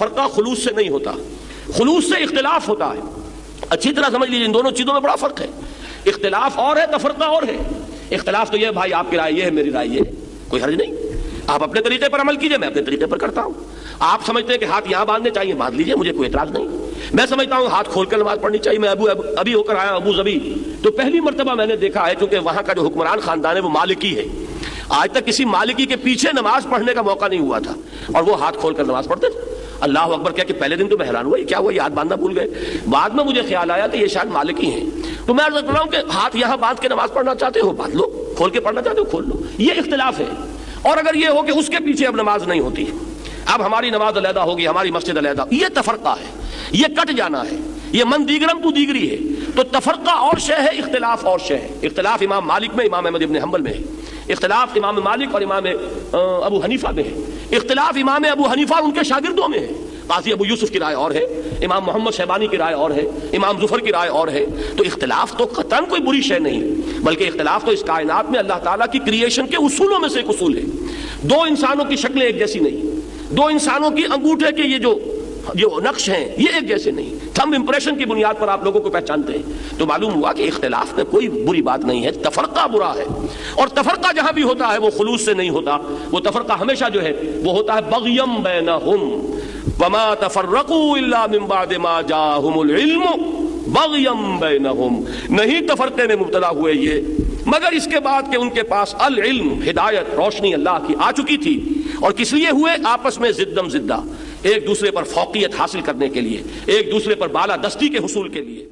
تفرقہ خلوص سے نہیں ہوتا، خلوص سے اختلاف ہوتا ہے. اچھی طرح سمجھ لیجیے، ان دونوں چیزوں میں بڑا فرق ہے. اختلاف اور ہے، تفرقہ اور ہے. اختلاف تو یہ ہے بھائی آپ کی رائے یہ ہے، میری رائے یہ ہے، کوئی حرج نہیں، آپ اپنے طریقے پر عمل کیجئے، میں اپنے طریقے پر کرتا ہوں. آپ سمجھتے ہیں کہ ہاتھ یہاں باندھنے چاہیے، باندھ لیجئے، مجھے کوئی اعتراض نہیں. میں سمجھتا ہوں ہاتھ کھول کر نماز پڑھنی چاہیے. میں ابھی ہو کر آیا ابو ظبی، تو پہلی مرتبہ میں نے دیکھا ہے، کیونکہ وہاں کا جو حکمران خاندان ہے وہ مالکی ہے. آج تک کسی مالکی کے پیچھے نماز پڑھنے کا موقع نہیں ہوا تھا، اور وہ ہاتھ کھول کر نماز پڑھتے تھے. اللہ اکبر کیا کہ پہلے دن تو میں حیران ہوا، یہ کیا ہوا، یہ ہاتھ باندھنا بھول گئے. بعد میں مجھے خیال آیا کہ یہ شاید مالکی ہیں. تو میں عرض کر رہا ہوں کہ ہاتھ یہاں باندھ کے نماز پڑھنا چاہتے ہو باندھ لو، کھول کے پڑھنا چاہتے ہو کھول لو، یہ اختلاف ہے. اور اگر یہ ہو کہ اس کے پیچھے اب نماز نہیں ہوتی، اب ہماری نماز علیحدہ ہوگی، ہماری مسجد علیحدہ، یہ تفرقہ ہے، یہ کٹ جانا ہے، یہ من دیگرم تو دیگری ہے. تو تفرقہ اور شے ہے، اختلاف اور شے ہے. اختلاف امام مالک میں، امام احمد ابن حنبل میں ہے. اختلاف امام مالک اور امام ابو حنیفہ میں ہے. اختلاف امام ابو حنیفہ اور ان کے شاگردوں میں ہے. قاضی ابو یوسف کی رائے اور ہے، امام محمد شیبانی کی رائے اور ہے، امام ظفر کی رائے اور ہے. تو اختلاف تو قطعاً کوئی بری شے نہیں، بلکہ اختلاف تو اس کائنات میں اللہ تعالیٰ کی کریشن کے اصولوں میں سے ایک اصول ہے. دو انسانوں کی شکلیں ایک جیسی نہیں، دو انسانوں کی انگوٹھے کے یہ جو نقش ہیں یہ ایک جیسے نہیں. تھمب امپریشن کی بنیاد پر آپ لوگوں کو پہچانتے ہیں. تو معلوم ہوا کہ اختلاف میں کوئی بری بات نہیں ہے، تفرقہ برا ہے. اور تفرقہ جہاں بھی ہوتا ہے وہ خلوص سے نہیں ہوتا، وہ تفرقہ ہمیشہ جو ہے وہ ہوتا ہے بغیم بینہم وما تفرقوا الا من بعد ما جاءہم العلم بغیم بینہم. نہیں تفرقے میں مبتلا ہوئے یہ مگر اس کے بعد کہ ان کے پاس العلم، ہدایت، روشنی اللہ کی آ چکی تھی. اور کس لیے ہوئے؟ آپس میں زدم زدہ، ایک دوسرے پر فوقیت حاصل کرنے کے لیے، ایک دوسرے پر بالادستی کے حصول کے لیے.